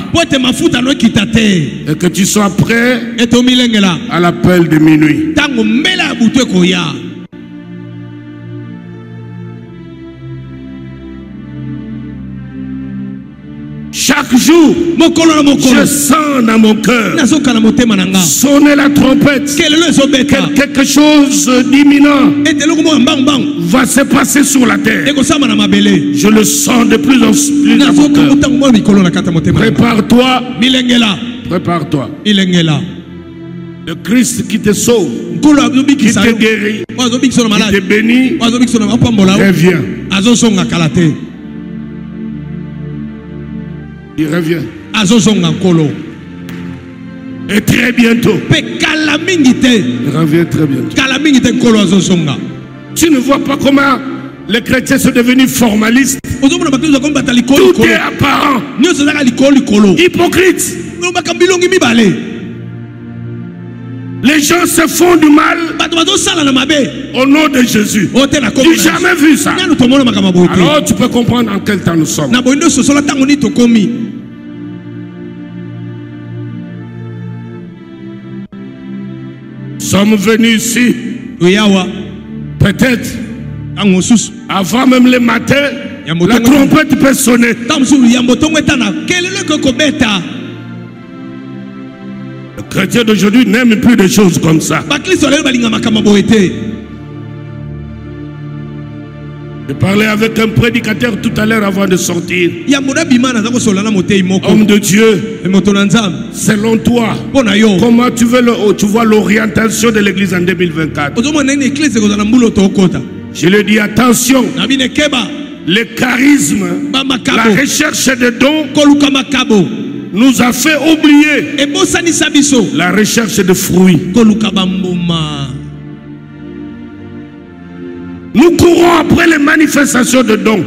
Et que tu sois prêt à l'appel de minuit. Chaque jour, je sens dans mon cœur sonner la trompette. Quelque chose d'imminent va se passer sur la terre. Je le sens de plus en plus dans mon cœur. Prépare-toi. Prépare-toi. Le Christ qui te sauve, qui te guérit, qui te bénit, revient. Il revient. Et très bientôt. Il revient très bientôt. Tu ne vois pas comment les chrétiens sont devenus formalistes. Tout est apparent. Hypocrite. Les gens se font du mal au nom de Jésus. Tu n'as jamais vu ça. Alors tu peux comprendre en quel temps nous sommes. Nous sommes venus ici, peut-être avant même le matin, la trompette peut sonner. Les chrétiens d'aujourd'hui n'aiment plus des choses comme ça. J'ai parlé avec un prédicateur tout à l'heure avant de sortir. Homme de Dieu, selon toi, comment tu vois l'orientation de l'église en 2024? Je lui ai dit attention, le charisme, la recherche de dons nous a fait oublier la recherche de fruits. Nous courons après les manifestations de dons.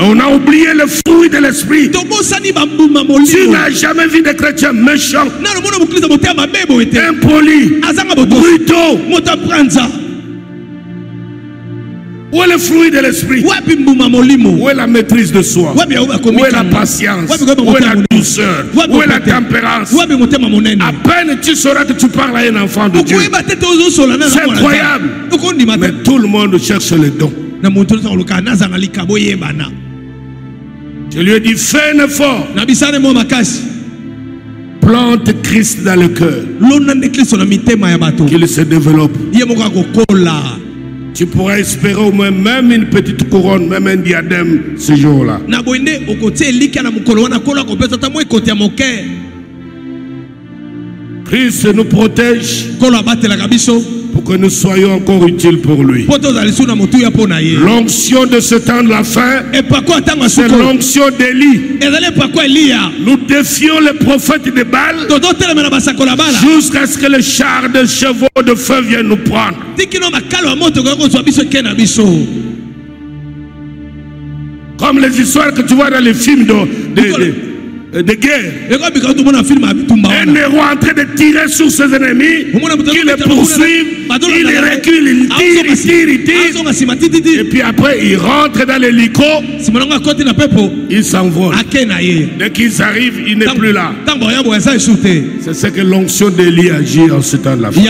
On a oublié le fruit de l'esprit. Tu n'as jamais vu des chrétiens méchants, impolis, brutaux. Où est le fruit de l'esprit? Où est la maîtrise de soi? Où est la patience? Où est la douceur? Où est la tempérance? À peine tu sauras que tu parles à un enfant de Dieu. C'est incroyable. Mais tout le monde cherche le don. Je lui ai dit, fais un effort. Plante Christ dans le cœur. Qu'il se développe. Tu pourras espérer au moins même une petite couronne, même un diadème ce jour-là. Christ nous protège pour que nous soyons encore utiles pour lui. L'onction de ce temps de la fin, c'est l'onction d'Élie. Nous défions les prophètes de Baal jusqu'à ce que le char de chevaux de feu vienne nous prendre. Comme les histoires que tu vois dans les films de guerre. Un héros en train de tirer sur ses ennemis, qui les poursuivent, il recule, il tire. Et puis après, il rentre dans l'hélico, il s'envole. Dès qu'ils arrivent, il n'est plus là. C'est ce que l'onction d'Élie agit en ce temps de la fin.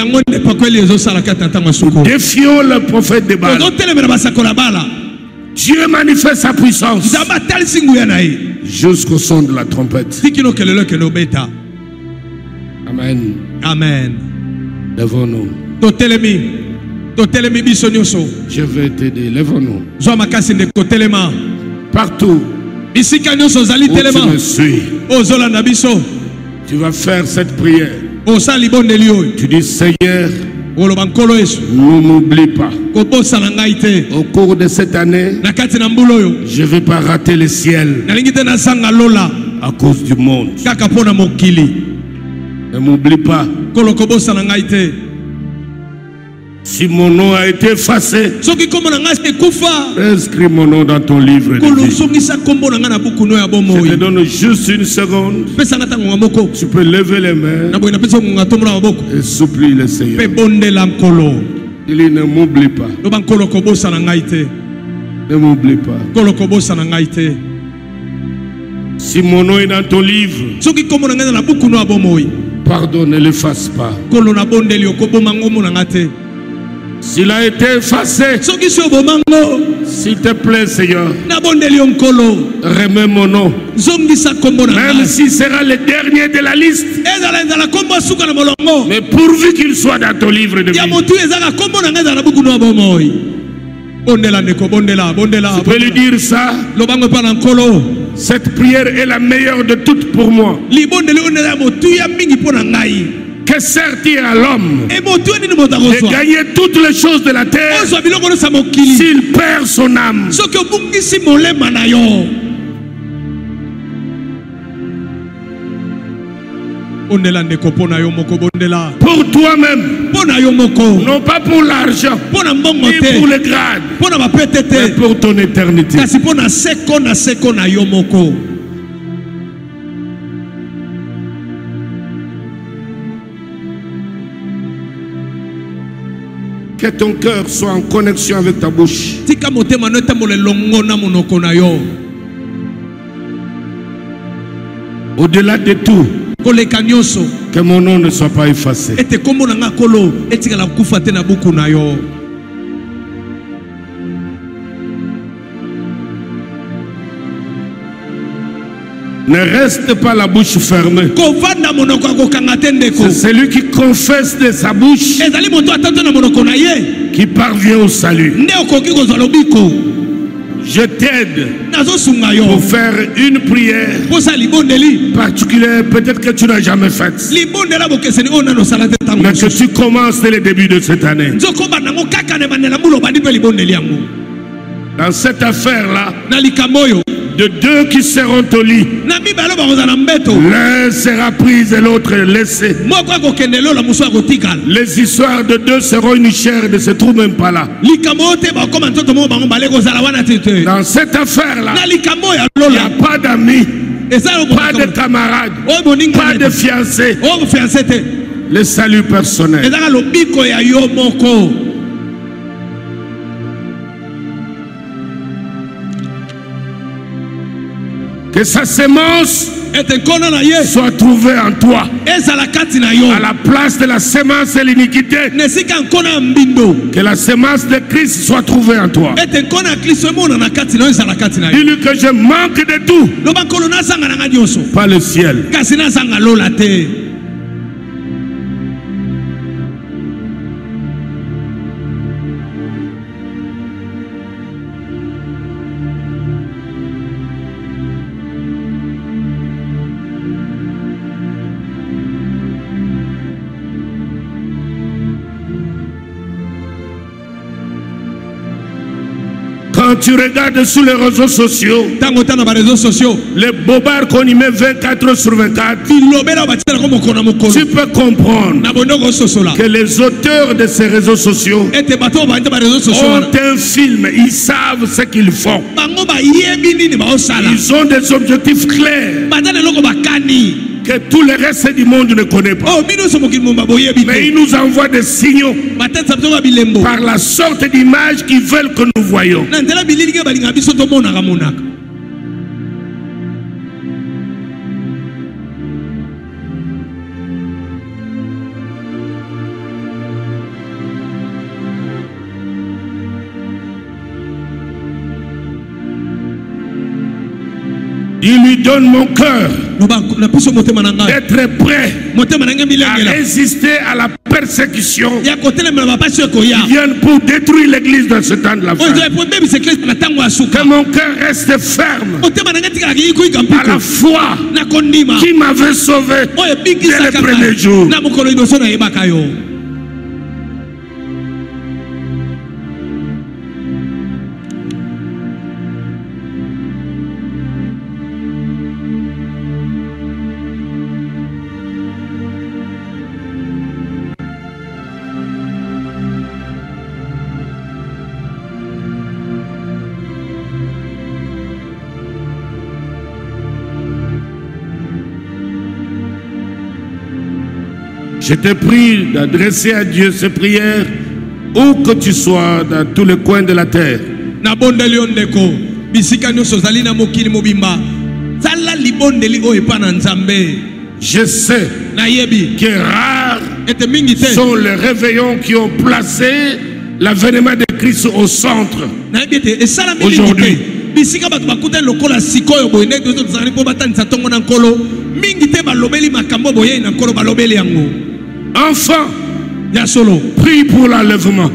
Défions le prophète de Baal. Dieu manifeste sa puissance jusqu'au son de la trompette. Amen. Amen. Lèvons-nous. Je vais t'aider. Lèvons-nous. Partout où tu me suis, tu vas faire cette prière. Tu dis, Seigneur, ne m'oublie pas. Au cours de cette année, je ne vais pas rater le ciel à cause du monde. Ne m'oublie pas. Si mon nom a été effacé, inscris mon nom dans ton livre de vie. Je te donne juste une seconde. Tu peux lever les mains et supplier le Seigneur. Il dit, ne m'oublie pas. Ne m'oublie pas. Si mon nom est dans ton livre, pardonne, ne l'efface pas. S'il a été effacé, s'il te plaît, Seigneur, remets mon nom. Même s'il sera le dernier de la liste, mais pourvu qu'il soit dans ton livre de vie. Tu peux lui dire ça. Cette prière est la meilleure de toutes pour moi. Que sert-il à l'homme de gagner toutes les choses de la terre s'il perd son âme? Pour toi-même, non pas pour l'argent, ni pour le grade, mais pour ton éternité. Que ton cœur soit en connexion avec ta bouche. Au-delà de tout, que mon nom ne soit pas effacé. Ne reste pas la bouche fermée. C'est celui qui confesse de sa bouche qui parvient au salut. Je t'aide pour faire une prière particulière, peut-être que tu n'as jamais faite, mais que tu commences dès le début de cette année. Dans cette affaire-là, de deux qui seront au lit, l'un sera pris et l'autre laissé. Les histoires de deux seront une chair, ne se trouvent même pas là. Dans cette affaire-là, il n'y a pas d'amis, pas de camarades, pas de fiancés. Le salut personnel. Que sa semence soit trouvée en toi. À la place de la semence de l'iniquité, que la semence de Christ soit trouvée en toi. Dis-lui que je manque de tout, pas le ciel. Quand tu regardes sur les réseaux sociaux, les bobards qu'on y met 24 sur 24, tu peux comprendre que les auteurs de ces réseaux sociaux ont un film, ils savent ce qu'ils font. Ils ont des objectifs clairs que tout le reste du monde ne connaît pas. Mais ils nous envoient des signaux par la sorte d'image qu'ils veulent que nous voyons. Il lui donne mon cœur d'être prêt à résister à la persécution qui vient pour détruire l'église dans ce temps de la fin. Que mon cœur reste ferme à la foi qui m'avait sauvé dès le premier jour. Je te prie d'adresser à Dieu ces prières où que tu sois dans tous les coins de la terre. Je sais que rares sont les réveillons qui ont placé l'avènement de Christ au centre aujourd'hui. Enfant, prie pour l'enlèvement.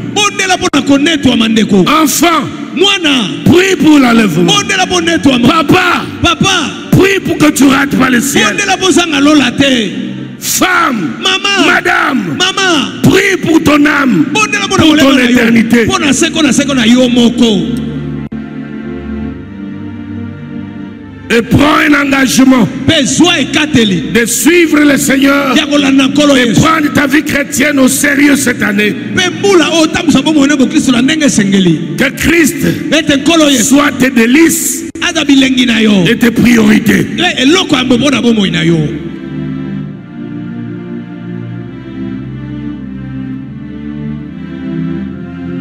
Enfant, prie pour l'enlèvement. Papa, prie pour que tu rates pas le ciel. Femme, madame, prie pour ton âme, pour ton éternité. Et prends un engagement de suivre le Seigneur et prendre ta vie chrétienne au sérieux cette année. Que Christ soit tes délices et tes priorités.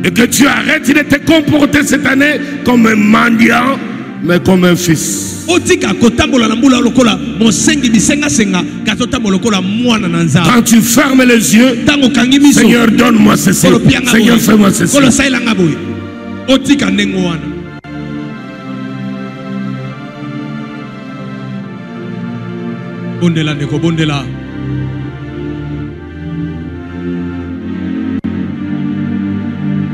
Et que tu arrêtes de te comporter cette année comme un mendiant, mais comme un fils. Quand tu fermes les yeux, Seigneur, donne-moi ceci. Seigneur, fais-moi ceci.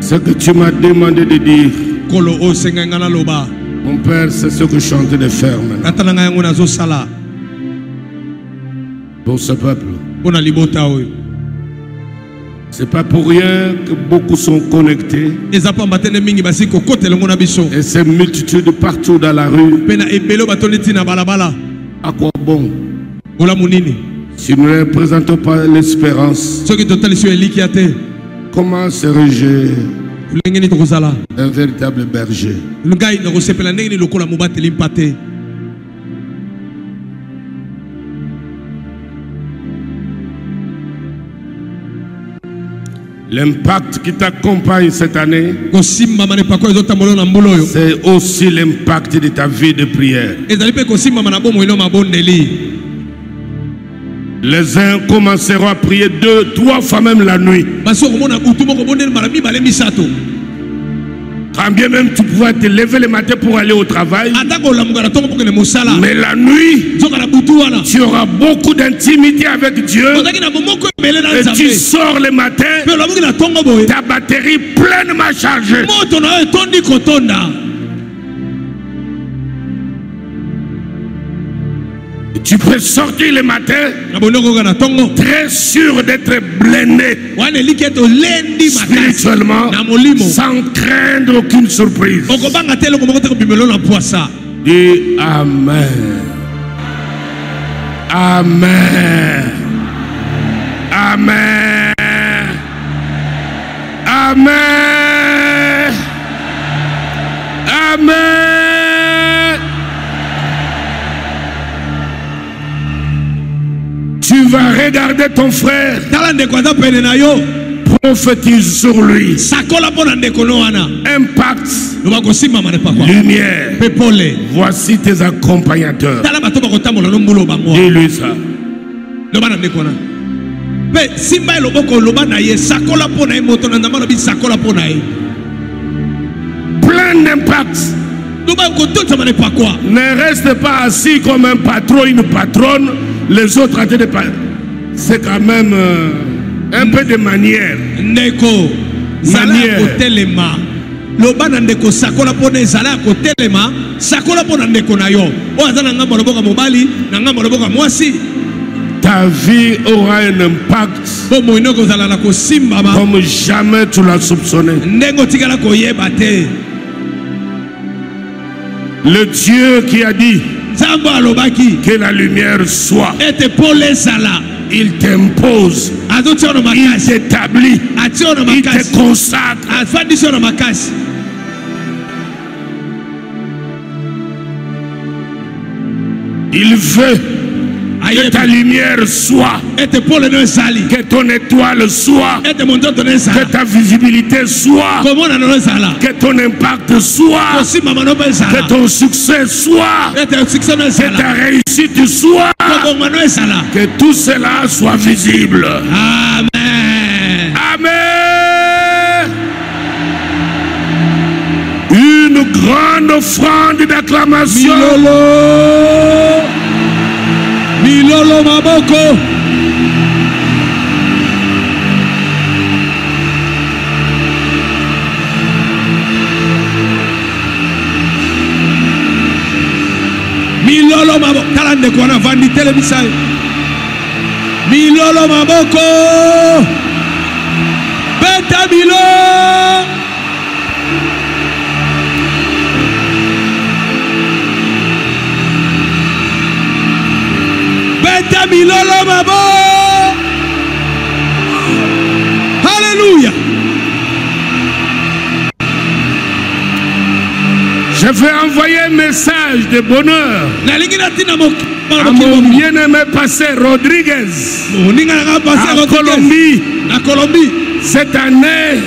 Ce que tu m'as demandé de dire, mon Père, c'est ce que je suis en train de faire maintenant pour ce peuple. C'est pas pour rien que beaucoup sont connectés. Et ces multitudes partout dans la rue. À quoi bon si nous ne représentons pas l'espérance? Comment serais-je un véritable berger? L'impact qui t'accompagne cette année, c'est aussi l'impact de ta vie de prière. Les uns commenceront à prier 2, 3 fois même la nuit. Quand bien même tu pourras te lever le matin pour aller au travail, mais la nuit, tu auras beaucoup d'intimité avec Dieu. Et tu sors le matin, ta batterie pleinement chargée. Tu peux sortir le matin très sûr d'être blindé spirituellement, sans craindre aucune surprise. Dis Amen. Amen. Amen. Amen. Amen. Tu vas regarder ton frère, prophétise sur lui. Impact, lumière. Voici tes accompagnateurs. Dis-lui ça. Plein d'impact. Ne reste pas assis comme un patron, une patronne. Les autres de parler. C'est quand même un peu de manière. Ta vie aura un impact comme jamais tu l'as soupçonné. Le Dieu qui a dit que la lumière soit, il t'impose, il t'établit, il te consacre. Il veut que ta lumière soit, que ton étoile soit, que ta visibilité soit, que ton impact soit, que ton succès soit, que ta réussite soit, que tout cela soit visible. Amen. Amen. Une grande offrande d'acclamation. Milolo Maboko. Milolo Maboko. Talande kwa vandi telebisai. Milolo Maboko. Beta Milo. Milolo Mabo. Alléluia. Je vais envoyer un message de bonheur à mon bien-aimé pasteur Rodriguez à Colombie. Cette année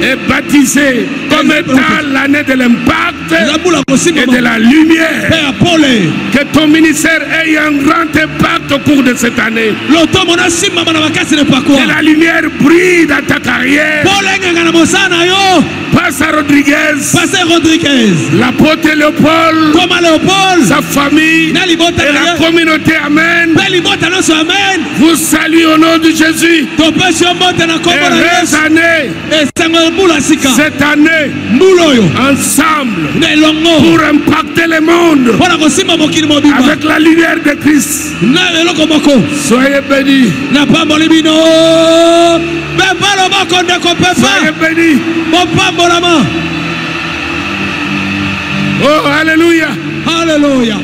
est baptisée comme étant l'année de l'impact et de la lumière. Que ton ministère ait un grand impact au cours de cette année. Que la lumière brille dans ta carrière. Pasteur Rodriguez, l'apôtre Léopold, sa famille et la communauté. Amen. Vous saluez au nom de Jésus. Heureuse année. Cette année, ensemble, pour impacter le monde avec la lumière de Christ. Soyez bénis. Soyez bénis. Oh, alléluia. Alléluia.